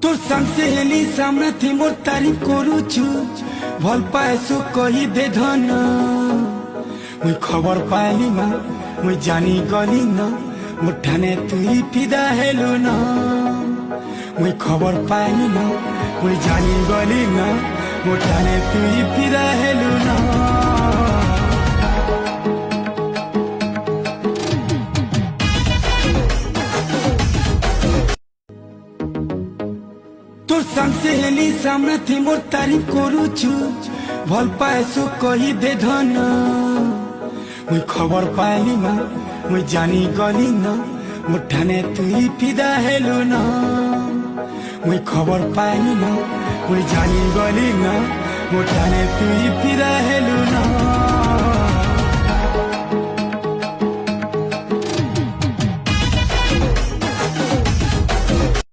তোর সামসে হেলি সামনে থি মোর তারিফ করুছু ভাল পাইছু কহি দে ধন মুই খবর পাইলি না মুই জানি গলি না মোর ঠানে তুই ফিদা হেলু না মুই খবর পাইলি না মুই জানি গলি না মোর ঠানে তুই ফিদা হেলু না তোর সামসে হেলি সামনে থি মোর তারিফ করুছু ভাল পাইছু কহি দে ধন মুই খবর পাইলি না মুই জানি গলি না মোর ঠানে তুই ফিদা হেলু না মুই খবর পাইলি না মুই জানি গলি না মোর ঠানে তুই ফিদা হেলু না।